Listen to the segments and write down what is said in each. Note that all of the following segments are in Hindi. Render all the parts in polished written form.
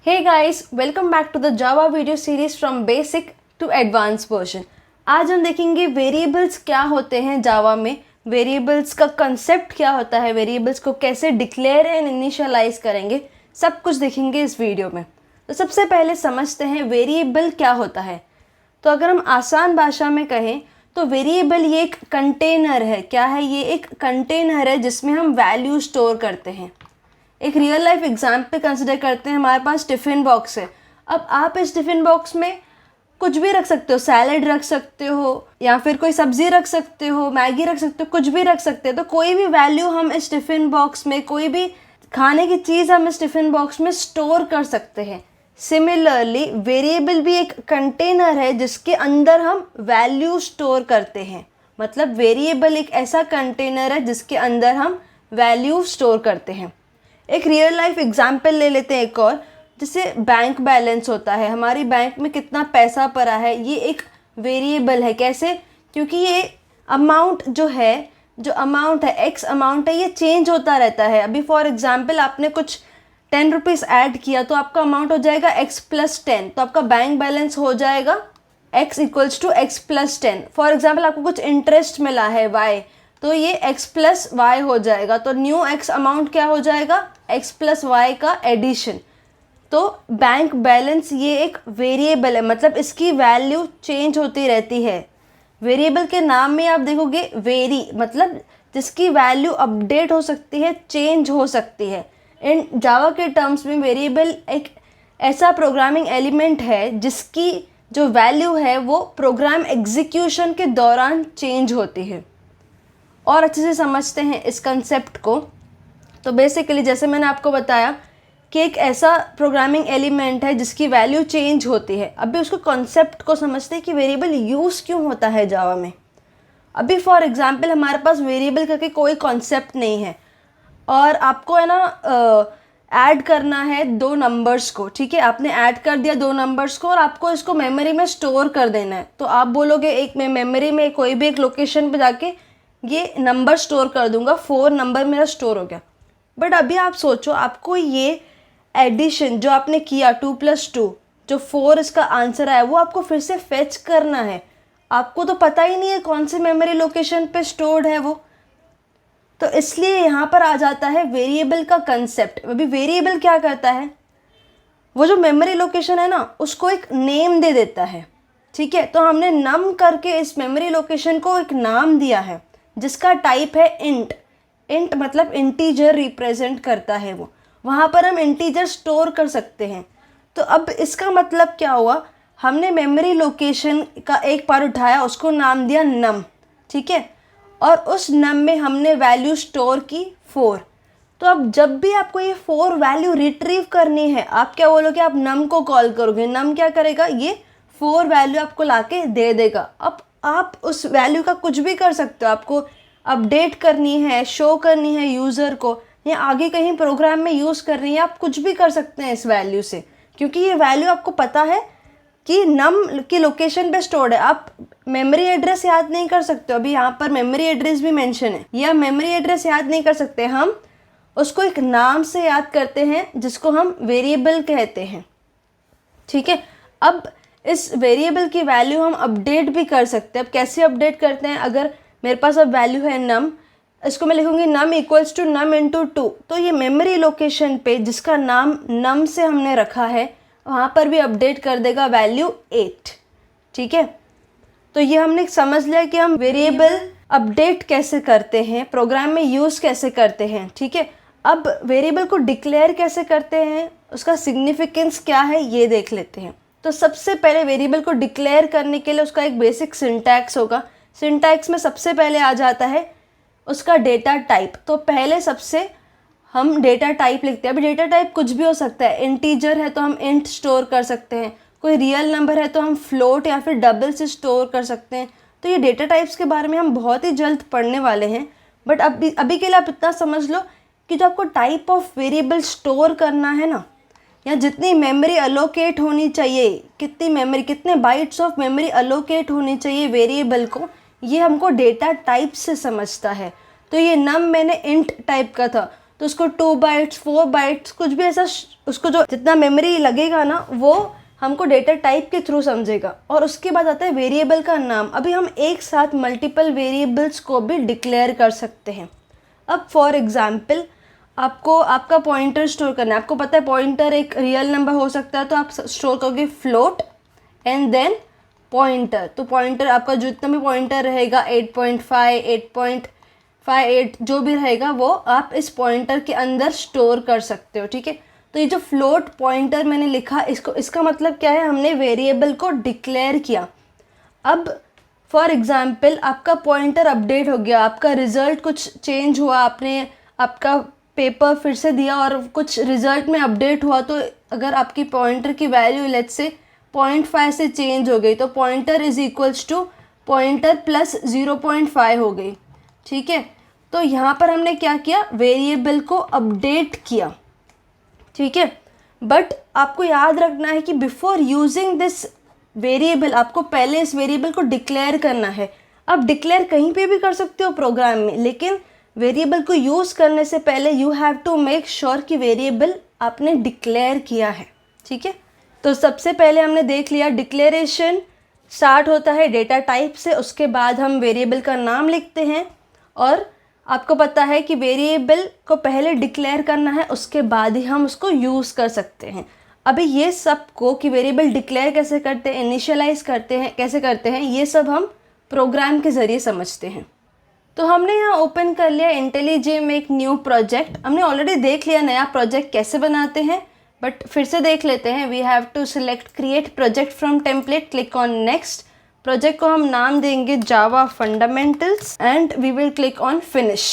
Hey guys, welcome back to the Java video series from basic to advanced version। आज हम देखेंगे वेरिएबल्स क्या होते हैं जावा में, वेरिएबल्स का कंसेप्ट क्या होता है, वेरिएबल्स को कैसे डिक्लेयर एंड इनिशियलाइज करेंगे, सब कुछ देखेंगे इस वीडियो में। तो सबसे पहले समझते हैं वेरिएबल क्या होता है। तो अगर हम आसान भाषा में कहें तो वेरिएबल ये एक कंटेनर है। क्या है ये? एक कंटेनर है जिसमें हम वैल्यू स्टोर करते हैं। एक रियल लाइफ एग्जाम्पल कंसिडर करते हैं। हमारे पास टिफ़िन बॉक्स है। अब आप इस टिफ़िन बॉक्स में कुछ भी रख सकते हो, सैलड रख सकते हो या फिर कोई सब्ज़ी रख सकते हो, मैगी रख सकते हो, कुछ भी रख सकते हो। तो कोई भी वैल्यू हम इस टिफ़िन बॉक्स में, कोई भी खाने की चीज़ हम इस टिफ़िन बॉक्स में स्टोर कर सकते हैं। सिमिलरली वेरिएबल भी एक कंटेनर है जिसके अंदर हम वैल्यू स्टोर करते हैं। मतलब वेरिएबल एक ऐसा कंटेनर है जिसके अंदर हम वैल्यू स्टोर करते हैं। एक रियल लाइफ एग्जाम्पल ले लेते हैं एक और, जैसे बैंक बैलेंस होता है। हमारी बैंक में कितना पैसा पड़ा है, ये एक वेरिएबल है। कैसे? क्योंकि ये अमाउंट जो अमाउंट है, एक्स अमाउंट है, ये चेंज होता रहता है। अभी फॉर एग्जाम्पल आपने कुछ 10 रुपीज़ ऐड किया तो आपका अमाउंट हो जाएगा x + 10, तो आपका बैंक बैलेंस हो जाएगा x = x + 10। फॉर एग्जाम्पल आपको कुछ इंटरेस्ट मिला है y, तो ये x + y हो जाएगा। तो न्यू x अमाउंट क्या हो जाएगा? x + y का एडिशन। तो बैंक बैलेंस ये एक वेरिएबल है, मतलब इसकी वैल्यू चेंज होती रहती है। वेरिएबल के नाम में आप देखोगे वेरी, मतलब जिसकी वैल्यू अपडेट हो सकती है, चेंज हो सकती है। इन जावा के टर्म्स में वेरिएबल एक ऐसा प्रोग्रामिंग एलिमेंट है जिसकी जो वैल्यू है वो प्रोग्राम एग्जीक्यूशन के दौरान चेंज होती है। और अच्छे से समझते हैं इस कंसेप्ट को। तो बेसिकली जैसे मैंने आपको बताया कि एक ऐसा प्रोग्रामिंग एलिमेंट है जिसकी वैल्यू चेंज होती है। अभी उसको कॉन्सेप्ट को समझते हैं कि वेरिएबल यूज़ क्यों होता है जावा में। अभी फॉर एग्जांपल हमारे पास वेरिएबल करके कोई कॉन्सेप्ट नहीं है और आपको है ना ऐड करना है 2 नंबर्स को। ठीक है, आपने ऐड कर दिया 2 नंबर्स को और आपको इसको मेमोरी में स्टोर कर देना है। तो आप बोलोगे एक मैं मेमोरी में कोई भी एक लोकेशन पे जाके ये नंबर स्टोर कर दूंगा, 4 नंबर मेरा स्टोर हो गया। बट अभी आप सोचो, आपको ये एडिशन जो आपने किया 2 + 2, जो 4 इसका आंसर आया, वो आपको फिर से फेच करना है। आपको तो पता ही नहीं है कौन सी मेमोरी लोकेशन पे स्टोर्ड है वो। तो इसलिए यहाँ पर आ जाता है वेरिएबल का कंसेप्ट। अभी वेरिएबल क्या करता है, वो जो मेमोरी लोकेशन है ना उसको एक नेम दे देता है। ठीक है, तो हमने नम करके इस मेमोरी लोकेशन को एक नाम दिया है जिसका टाइप है इंट। इंट मतलब इंटीजर रिप्रेजेंट करता है वो। वहाँ पर हम इंटीजर स्टोर कर सकते हैं। तो अब इसका मतलब क्या हुआ, हमने मेमोरी लोकेशन का एक पार्ट उठाया, उसको नाम दिया नम। ठीक है, और उस नम में हमने वैल्यू स्टोर की 4। तो अब जब भी आपको ये 4 वैल्यू रिट्रीव करनी है, आप क्या बोलोगे? आप नम को कॉल करोगे। नम क्या करेगा? ये 4 वैल्यू आपको लाके दे देगा। अब आप उस वैल्यू का कुछ भी कर सकते हो। आपको अपडेट करनी है, शो करनी है यूज़र को, या आगे कहीं प्रोग्राम में यूज़ कर रही है, आप कुछ भी कर सकते हैं इस वैल्यू से, क्योंकि ये वैल्यू आपको पता है कि नम की लोकेशन पे स्टोर्ड है। आप मेमोरी एड्रेस याद नहीं कर सकते हो। अभी यहाँ पर मेमोरी एड्रेस भी मेंशन है, या मेमोरी एड्रेस याद नहीं कर सकते, हम उसको एक नाम से याद करते हैं जिसको हम वेरिएबल कहते हैं। ठीक है, अब इस वेरिएबल की वैल्यू हम अपडेट भी कर सकते हैं। अब कैसे अपडेट करते हैं? अगर मेरे पास अब वैल्यू है नम, इसको मैं लिखूंगी num = num × 2। तो ये मेमोरी लोकेशन पे जिसका नाम num से हमने रखा है वहाँ पर भी अपडेट कर देगा वैल्यू 8। ठीक है, तो ये हमने समझ लिया कि हम वेरिएबल अपडेट कैसे करते हैं, प्रोग्राम में यूज़ कैसे करते हैं। ठीक है, अब वेरिएबल को डिक्लेयर कैसे करते हैं, उसका सिग्निफिकेंस क्या है, ये देख लेते हैं। तो सबसे पहले वेरिएबल को डिक्लेयर करने के लिए उसका एक बेसिक सिंटैक्स होगा। सिंटैक्स में सबसे पहले आ जाता है उसका डेटा टाइप। तो पहले सबसे हम डेटा टाइप लिखते हैं। अभी डेटा टाइप कुछ भी हो सकता है। इंटीजर है तो हम इंट स्टोर कर सकते हैं, कोई रियल नंबर है तो हम फ्लोट या फिर डबल से स्टोर कर सकते हैं। तो ये डेटा टाइप्स के बारे में हम बहुत ही जल्द पढ़ने वाले हैं। बट अभी के लिए आप इतना समझ लो कि जो आपको टाइप ऑफ वेरिएबल स्टोर करना है ना, या जितनी मेमोरी अलोकेट होनी चाहिए, कितनी मेमोरी, कितने बाइट्स ऑफ मेमोरी अलोकेट होनी चाहिए वेरिएबल को, ये हमको डेटा टाइप से समझता है। तो ये नम मैंने इंट टाइप का था, तो उसको 2 बाइट्स 4 बाइट्स कुछ भी ऐसा उसको जो जितना मेमोरी लगेगा ना वो हमको डेटा टाइप के थ्रू समझेगा। और उसके बाद आता है वेरिएबल का नाम। अभी हम एक साथ मल्टीपल वेरिएबल्स को भी डिक्लेयर कर सकते हैं। अब फॉर एग्जाम्पल आपको आपका पॉइंटर स्टोर करना है। आपको पता है पॉइंटर एक रियल नंबर हो सकता है, तो आप स्टोर करोगे फ्लोट एंड देन पॉइंटर। तो पॉइंटर आपका जितना भी पॉइंटर रहेगा 8.5 8.58 जो भी रहेगा वो आप इस पॉइंटर के अंदर स्टोर कर सकते हो, ठीक है। तो ये जो फ्लोट पॉइंटर मैंने लिखा इसका मतलब क्या है, हमने वेरिएबल को डिक्लेयर किया। अब फॉर एग्जाम्पल आपका पॉइंटर अपडेट हो गया, आपका रिज़ल्ट कुछ चेंज हुआ, आपने आपका पेपर फिर से दिया और कुछ रिज़ल्ट में अपडेट हुआ, तो अगर आपकी पॉइंटर की वैल्यू लेट्स से 0.5 से चेंज हो गई तो pointer is equals to pointer plus 0.5 हो गई, ठीक है। तो यहाँ पर हमने क्या किया, वेरिएबल को अपडेट किया, ठीक है। बट आपको याद रखना है कि बिफोर यूजिंग दिस वेरिएबल आपको पहले इस वेरिएबल को डिक्लेयर करना है। आप डिक्लेयर कहीं पे भी कर सकते हो प्रोग्राम में, लेकिन वेरिएबल को यूज़ करने से पहले you have to make sure कि वेरिएबल आपने डिक्लेयर किया है, ठीक है। तो सबसे पहले हमने देख लिया डिक्लेरेशन स्टार्ट होता है डेटा टाइप से, उसके बाद हम वेरिएबल का नाम लिखते हैं और आपको पता है कि वेरिएबल को पहले डिक्लेयर करना है, उसके बाद ही हम उसको यूज़ कर सकते हैं। अभी ये सब को कि वेरिएबल डिक्लेयर कैसे करते हैं, इनिशियलाइज करते हैं कैसे करते हैं, ये सब हम प्रोग्राम के ज़रिए समझते हैं। तो हमने यहाँ ओपन कर लिया इंटेलिजे में एक न्यू प्रोजेक्ट। हमने ऑलरेडी देख लिया नया प्रोजेक्ट कैसे बनाते हैं, बट फिर से देख लेते हैं। We have to select create project from template, click on next. Project को हम नाम देंगे Java fundamentals and we will click on finish.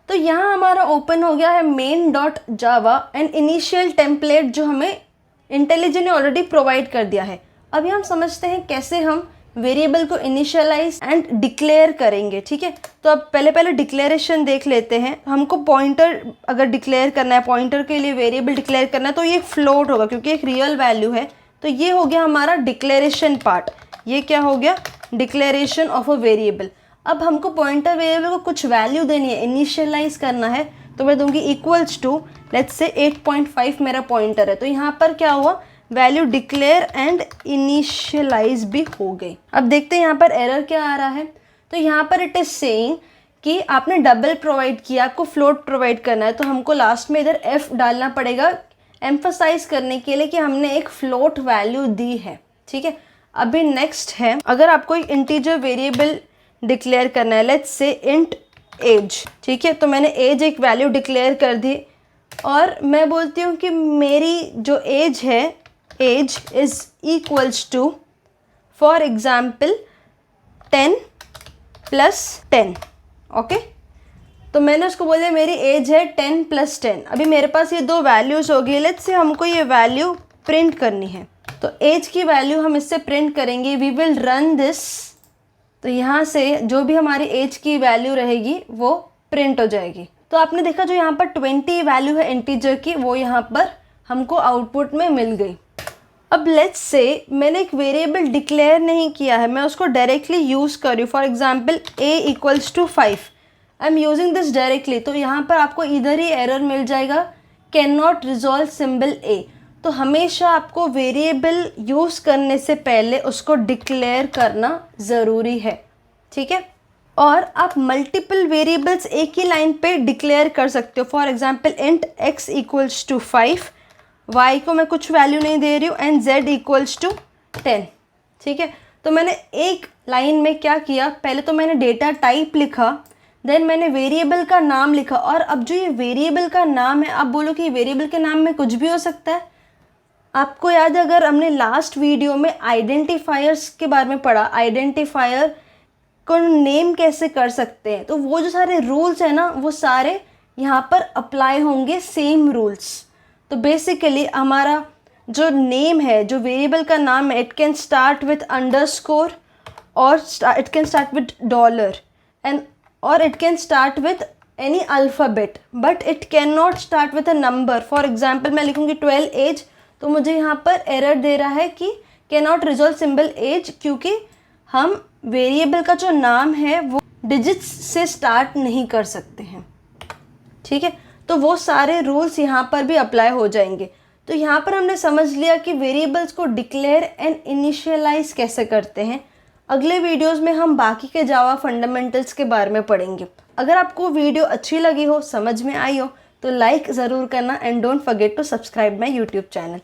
तो यहाँ हमारा ओपन हो गया है main.java एंड इनिशियल टेम्पलेट जो हमें इंटेलिजे ने ऑलरेडी प्रोवाइड कर दिया है। अभी हम समझते हैं कैसे हम वेरिएबल को इनिशियलाइज एंड डिक्लेयर करेंगे, ठीक है। तो अब पहले डिक्लेरेशन देख लेते हैं। हमको पॉइंटर अगर डिक्लेयर करना है, पॉइंटर के लिए वेरिएबल डिक्लेयर करना है, तो ये फ्लोट होगा क्योंकि एक रियल वैल्यू है। तो ये हो गया हमारा डिक्लेरेशन पार्ट। ये क्या हो गया, डिक्लेरेशन ऑफ अ वेरिएबल। अब हमको पॉइंटर वेरिएबल को कुछ वैल्यू देनी है, इनिशियलाइज करना है, तो मैं दूंगी इक्वल्स टू लेट्स से 8.5 मेरा पॉइंटर है। तो यहाँ पर क्या हुआ, वैल्यू डिक्लेयर एंड इनिशियलाइज भी हो गई। अब देखते हैं यहाँ पर एरर क्या आ रहा है। तो यहाँ पर इट इज सेइंग कि आपने डबल प्रोवाइड किया, आपको फ्लोट प्रोवाइड करना है, तो हमको लास्ट में इधर एफ डालना पड़ेगा एम्फसाइज करने के लिए कि हमने एक फ्लोट वैल्यू दी है, ठीक है। अभी नेक्स्ट है, अगर आपको एक इंटीजर वेरिएबल डिक्लेयर करना है, लेट्स से इंट एज, ठीक है। तो मैंने एज एक वैल्यू डिक्लेयर कर दी और मैं बोलती हूँ कि मेरी जो एज है, age is equals to for example 10 + 10, okay. तो मैंने उसको बोला मेरी एज है 10 + 10। अभी मेरे पास ये दो वैल्यूज़ हो गई, लेट्स से हमको ये वैल्यू प्रिंट करनी है, तो एज की वैल्यू हम इससे प्रिंट करेंगे। वी विल रन दिस, तो यहाँ से जो भी हमारी एज की वैल्यू रहेगी वो प्रिंट हो जाएगी। तो आपने देखा जो यहाँ पर 20 वैल्यू है इंटीजर की, वो यहाँ पर हमको आउटपुट में मिल गई। अब लेट्स से मैंने एक वेरिएबल डिक्लेयर नहीं किया है, मैं उसको डायरेक्टली यूज़ कर रही हूँ। For example a = 5, I am using this directly. तो यहाँ पर आपको इधर ही एरर मिल जाएगा, can not resolve symbol a। तो हमेशा आपको वेरिएबल यूज़ करने से पहले उसको डिक्लेयर करना ज़रूरी है, ठीक है। और आप मल्टीपल वेरिएबल्स एक ही लाइन पे डिक्लेयर कर सकते हो। For example int x = 5, y को मैं कुछ वैल्यू नहीं दे रही हूँ, एंड z = 10, ठीक है। तो मैंने एक लाइन में क्या किया, पहले तो मैंने डेटा टाइप लिखा, देन मैंने वेरिएबल का नाम लिखा। और अब जो ये वेरिएबल का नाम है, आप बोलो कि वेरिएबल के नाम में कुछ भी हो सकता है। आपको याद है, अगर हमने लास्ट वीडियो में आइडेंटिफायर्स के बारे में पढ़ा, आइडेंटिफायर को नेम कैसे कर सकते हैं, तो वो जो सारे रूल्स हैं ना, वो सारे यहाँ पर अप्लाई होंगे, सेम रूल्स। तो बेसिकली हमारा जो नेम है, जो वेरिएबल का नाम है, it can start with underscore और it can start with $, and और it can start with any alphabet, but it can not start with a number. For example मैं लिखूँगी 12 एज, तो मुझे यहाँ पर एरर दे रहा है कि cannot resolve symbol age, क्योंकि हम वेरिएबल का जो नाम है वो डिजिट्स से स्टार्ट नहीं कर सकते हैं, ठीक है। तो वो सारे रूल्स यहाँ पर भी अप्लाई हो जाएंगे। तो यहाँ पर हमने समझ लिया कि वेरिएबल्स को डिक्लेयर एंड इनिशियलाइज कैसे करते हैं। अगले वीडियोस में हम बाकी के जावा फंडामेंटल्स के बारे में पढ़ेंगे। अगर आपको वीडियो अच्छी लगी हो, समझ में आई हो, तो लाइक ज़रूर करना and don't forget to subscribe my YouTube channel.